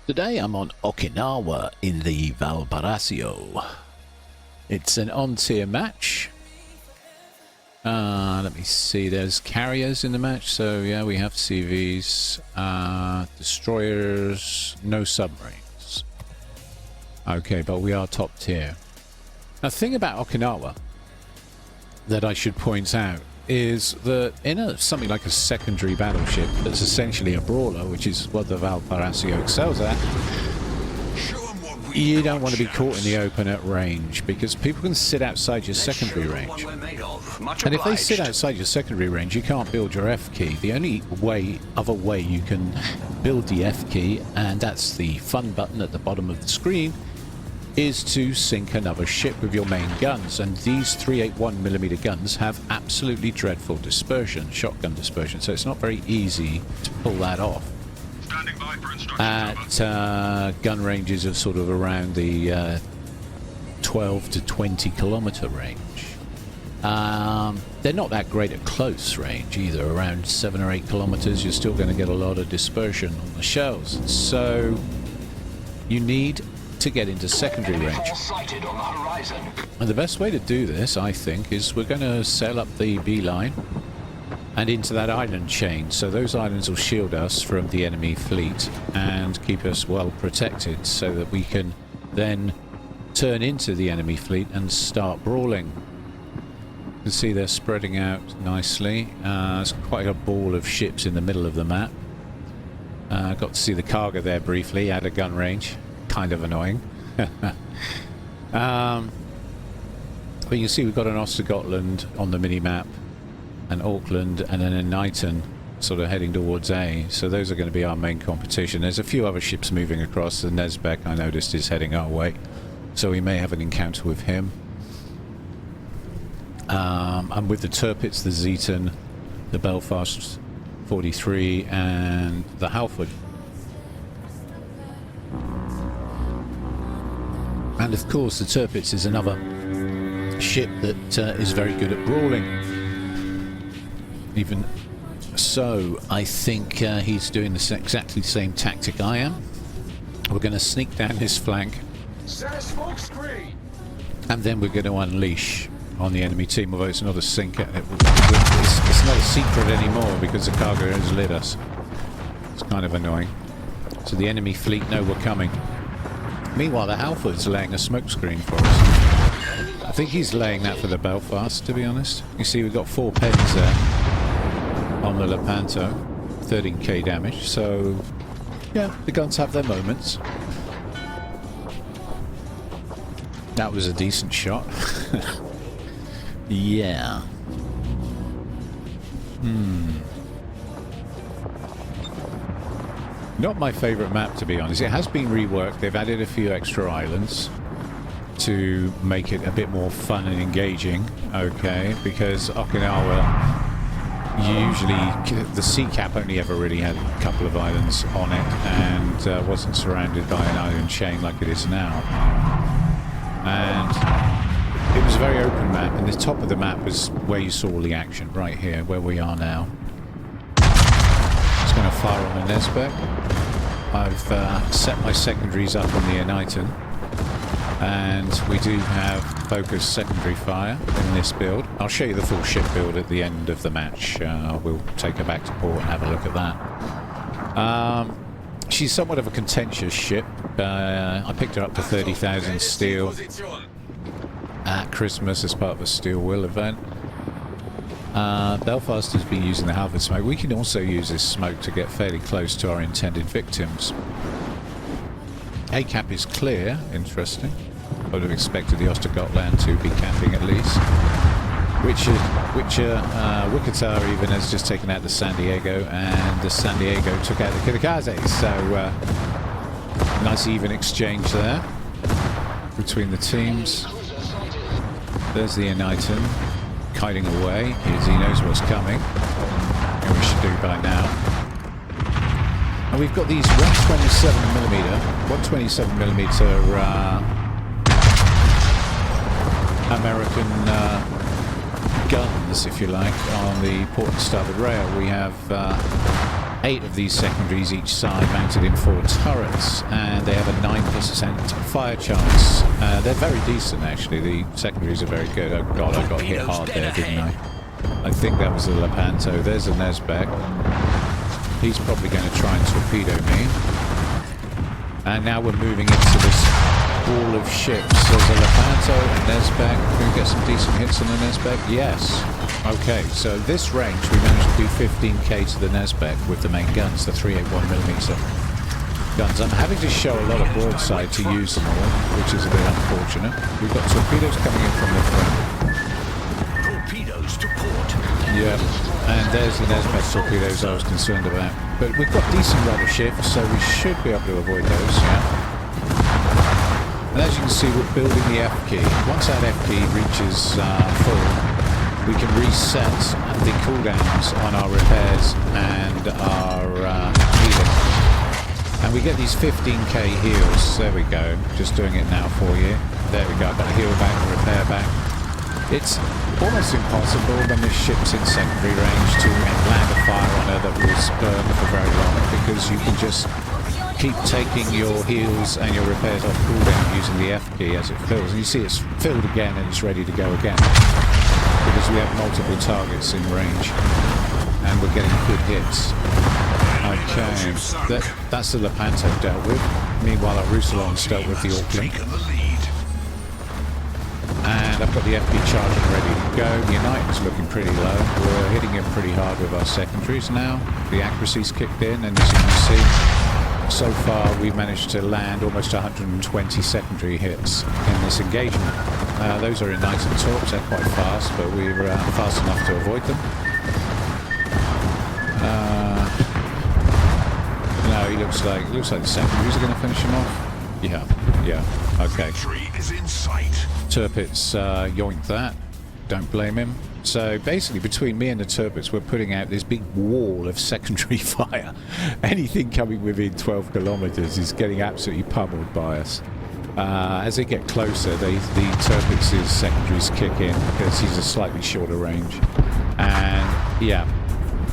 Today I'm on Okinawa in the Valparasio. It's an on-tier match. Let me see, there's carriers in the match, so yeah, we have CVs, destroyers, no submarines. Okay, but we are top tier. Now, the thing about Okinawa that I should point out is that in something like a secondary battleship that's essentially a brawler, which is what the Valparasio excels at, you don't want to be caught in the open at range, because people can sit outside your secondary range. And if they sit outside your secondary range, you can't build your F key. The only other way you can build the F key, and that's the fun button at the bottom of the screen, is to sink another ship with your main guns, and these 381mm guns have absolutely dreadful dispersion, shotgun dispersion, so it's not very easy to pull that off at gun ranges of sort of around the 12 to 20 kilometer range. They're not that great at close range either. Around 7 or 8 kilometers you're still going to get a lot of dispersion on the shells, so you need to get into secondary range. And the best way to do this, I think, is we're going to sail up the B line and into that island chain, so those islands will shield us from the enemy fleet and keep us well protected, so that we can then turn into the enemy fleet and start brawling. You can see they're spreading out nicely. There's quite a ball of ships in the middle of the map. Got to see the cargo there briefly at a gun range. Kind of annoying. But you can see we've got an Ostegotland on the mini-map, an Auckland, and then a Knighton sort of heading towards A. So those are going to be our main competition. There's a few other ships moving across. The Nesbeck, I noticed, is heading our way, so we may have an encounter with him. And with the Tirpitz, the Zeton, the Belfast 43, and the Halford. And of course the Tirpitz is another ship that is very good at brawling. Even so, I think he's doing exactly the same tactic I am. We're going to sneak down his flank, and then we're going to unleash on the enemy team, although it's not a sink. It's not a secret anymore because the cargo has lit us. It's kind of annoying. So the enemy fleet know we're coming. Meanwhile, the Halford's laying a smoke screen for us. I think he's laying that for the Belfast, to be honest. You see, we've got 4 pens there on the Lepanto, 13k damage. So, yeah, the guns have their moments. That was a decent shot. Yeah. Not my favourite map, to be honest. It has been reworked. They've added a few extra islands to make it a bit more fun and engaging, okay, because Okinawa, usually the sea cap only ever really had a couple of islands on it, and wasn't surrounded by an island chain like it is now. And it was a very open map, and the top of the map was where you saw all the action, right here, where we are now. It's going to fire on the Nesbeck. I've set my secondaries up on the Knighton, and we do have focused secondary fire in this build. I'll show you the full ship build at the end of the match. We'll take her back to port and have a look at that. She's somewhat of a contentious ship. I picked her up for 30,000 steel at Christmas as part of a steel will event. Belfast has been using the Halford smoke. We can also use this smoke to get fairly close to our intended victims. A-cap is clear, interesting. I would have expected the Ostegotland to be camping at least. Wichita even has just taken out the San Diego, and the San Diego took out the Kirikaze. So, nice even exchange there between the teams. There's the Knighton kiting away, as he knows what's coming, and we should do by now. And we've got these 127mm American guns, if you like, on the port and starboard rail. We have 8 of these secondaries each side mounted in 4 turrets, and they have a 9% fire chance. They're very decent actually, the secondaries are very good. Oh god, I got hit hard there, didn't I? I think that was the Lepanto. There's a Nesbeck. He's probably going to try and torpedo me. And now we're moving into this wall of ships. There's a Lepanto, a Nesbeck. Can we get some decent hits on the Nesbeck? Yes. Okay, so this range we managed to do 15k to the Nesbeck with the main guns, the 381mm guns. I'm having to show a lot of broadside to use them all, which is a bit unfortunate. We've got torpedoes coming in from the front. Torpedoes to port. Yeah, and there's the Nesbeck torpedoes I was concerned about. But we've got decent rudder shifts, so we should be able to avoid those, yeah. And as you can see, we're building the F key. Once that F key reaches full, we can reset the cooldowns on our repairs and our healing. And we get these 15k heals. There we go. Just doing it now for you. There we go. I've got a heal back and repair back. It's almost impossible when this ship's in secondary range to land a fire on her that will burn for very long, because you can just keep taking your heals and your repairs off cooldown using the F key as it fills. And you see it's filled again and it's ready to go again, because we have multiple targets in range and we're getting good hits. Okay, that's the Lepanto dealt with. Meanwhile, our Roussillon's dealt with the Auckland. And I've got the FP charging ready to go. The United's looking pretty low. We're hitting him pretty hard with our secondaries now. The accuracy's kicked in, and as you can see, so far we've managed to land almost 120 secondary hits in this engagement. Those are United torps, they're quite fast, but we're fast enough to avoid them. No, he looks like the secondaries are going to finish him off. Yeah, okay. Tirpitz yoinked that. Don't blame him. So basically, between me and the Tirpitz, we're putting out this big wall of secondary fire. Anything coming within 12 kilometers is getting absolutely pummeled by us. As they get closer, the Tirpitz's secondaries kick in because he's a slightly shorter range. And yeah,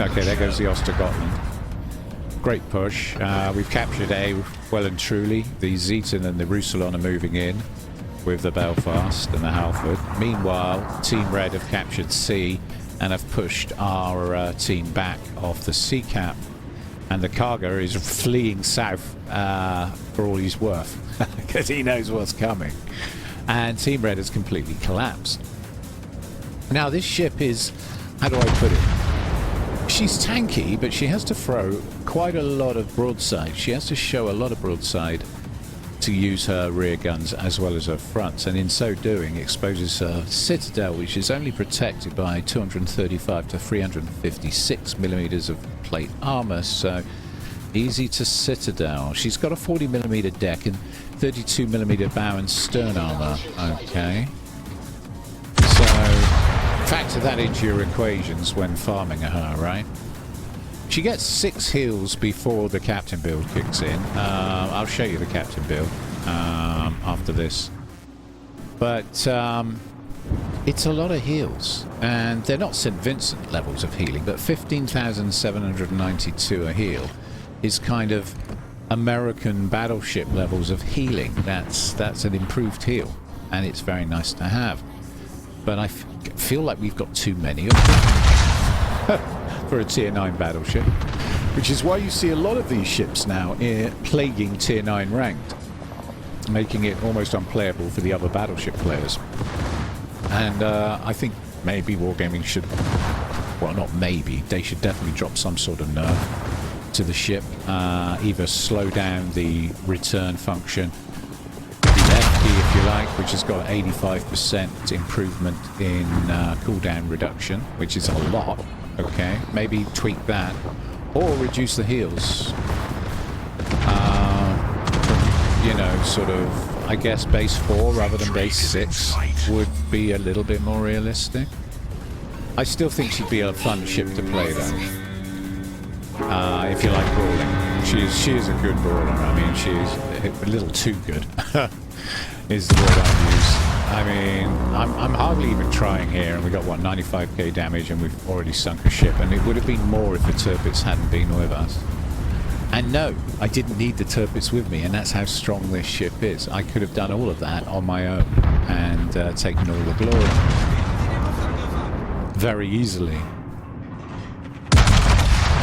okay, there goes the Ostergotland. Great push. We've captured A well and truly. The Zeton and the Roussillon are moving in with the Belfast and the Halford. Meanwhile, Team Red have captured C and have pushed our team back off the sea cap. And the Kaga is fleeing south for all he's worth, because he knows what's coming. And Team Red has completely collapsed. Now this ship is, how do I put it? She's tanky, but she has to throw quite a lot of broadside. She has to show a lot of broadside to use her rear guns as well as her fronts, and in so doing exposes her citadel, which is only protected by 235 to 356 millimeters of plate armor, so easy to citadel. She's got a 40 millimeter deck and 32 millimeter bow and stern armor. Okay, so factor that into your equations when farming her, right? She gets 6 heals before the captain build kicks in. I'll show you the captain build after this. But it's a lot of heals. And they're not St. Vincent levels of healing, but 15,792 a heal is kind of American battleship levels of healing. That's an improved heal, and it's very nice to have. But I feel like we've got too many of them. For a tier 9 battleship, which is why you see a lot of these ships now plaguing tier 9 ranked, making it almost unplayable for the other battleship players. And I think maybe Wargaming should, well, not maybe, they should definitely drop some sort of nerf to the ship, either slow down the return function, the F key if you like, which has got 85% improvement in cooldown reduction, which is a lot. Okay, maybe tweak that, or reduce the heals. You know, sort of, I guess base 4 rather than base 6 would be a little bit more realistic. I still think she'd be a fun ship to play though. If you like brawling. She is a good brawler. I mean, she is a little too good, is the word I'd use. I mean, I'm hardly even trying here, and we got, what, 95k damage, and we've already sunk a ship, and it would have been more if the Tirpitz hadn't been with us. And no, I didn't need the Tirpitz with me, and that's how strong this ship is. I could have done all of that on my own and taken all the glory very easily.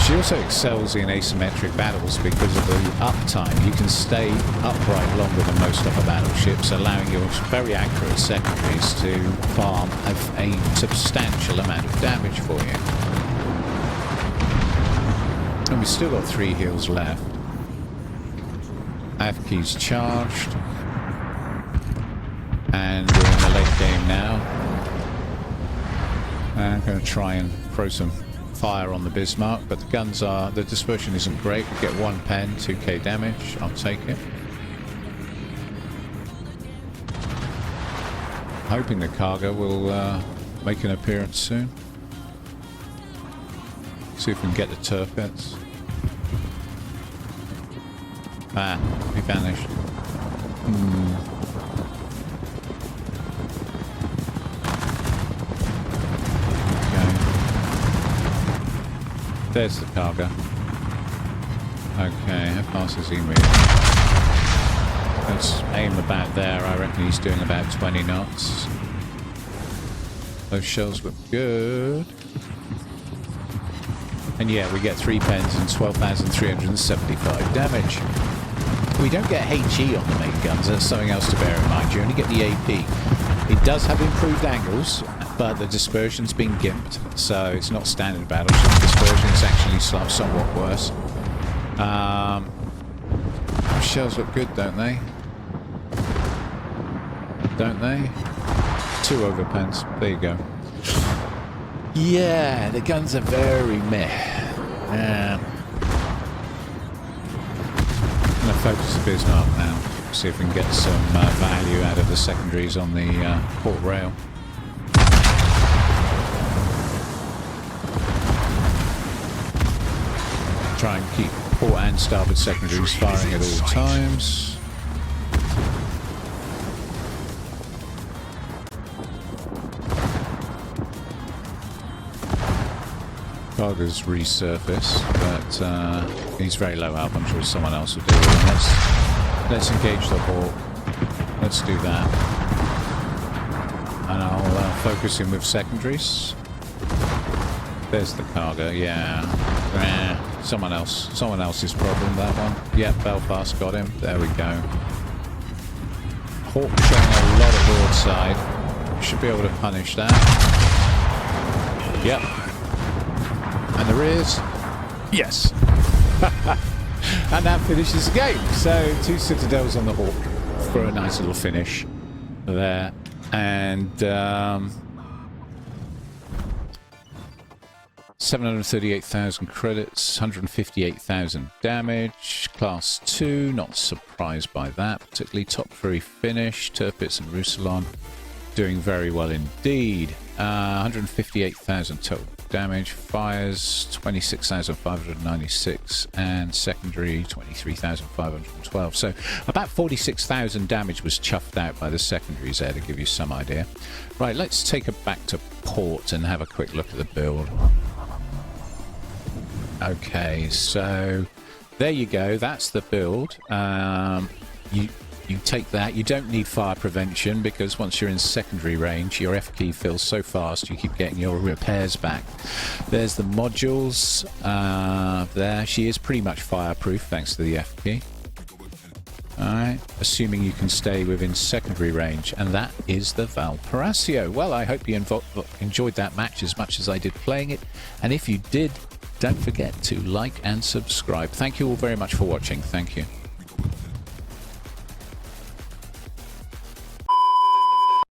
She also excels in asymmetric battles because of the uptime. You can stay upright longer than most other battleships, allowing your very accurate secondaries to farm a substantial amount of damage for you. And we've still got 3 heals left. AFK's charged. And we're in the late game now. I'm going to try and throw some fire on the Bismarck, but the guns are... the dispersion isn't great. We get 1 pen, 2k damage. I'll take it. Hoping the cargo will make an appearance soon. See if we can get the Tirpitz. Ah, he vanished. There's the cargo. Okay, how fast is he moving? Let's aim about there. I reckon he's doing about 20 knots. Those shells look good. And yeah, we get 3 pens and 12,375 damage. We don't get HE on the main guns. That's something else to bear in mind. You only get the AP. It does have improved angles, but the dispersion's been gimped, so it's not standard battleship dispersion. It's actually somewhat worse. The shells look good, don't they? Don't they? 2 overpens. There you go. Yeah, the guns are very meh. I'm going to focus the Bismarck now. See if we can get some value out of the secondaries on the port rail. Try and keep port and starboard secondaries firing at all times. Cargo's resurfaced, but he's very low health. I'm sure someone else will do it. Let's engage the Hawk. Let's do that. And I'll focus him with secondaries. There's the cargo, yeah. Someone else's problem, that one. Yep, Belfast got him. There we go. Hawk showing a lot of broadside. Should be able to punish that. Yep. And the rears. Yes. And that finishes the game. So 2 Citadels on the Hawk for a nice little finish there. And 738,000 credits, 158,000 damage, class 2, not surprised by that, particularly top 3 finish. Tirpitz and Roussillon doing very well indeed. 158,000 total damage, fires 26,596, and secondary 23,512. So about 46,000 damage was chuffed out by the secondaries there, to give you some idea. Right, let's take it back to port and have a quick look at the build. Okay, so there you go. That's the build. You take that. You don't need fire prevention because once you're in secondary range, your F key fills so fast you keep getting your repairs back. There's the modules there. She is pretty much fireproof thanks to the F key. Alright, assuming you can stay within secondary range, and that is the Valparasio. Well, I hope you enjoyed that match as much as I did playing it, and if you did, don't forget to like and subscribe. Thank you all very much for watching. Thank you.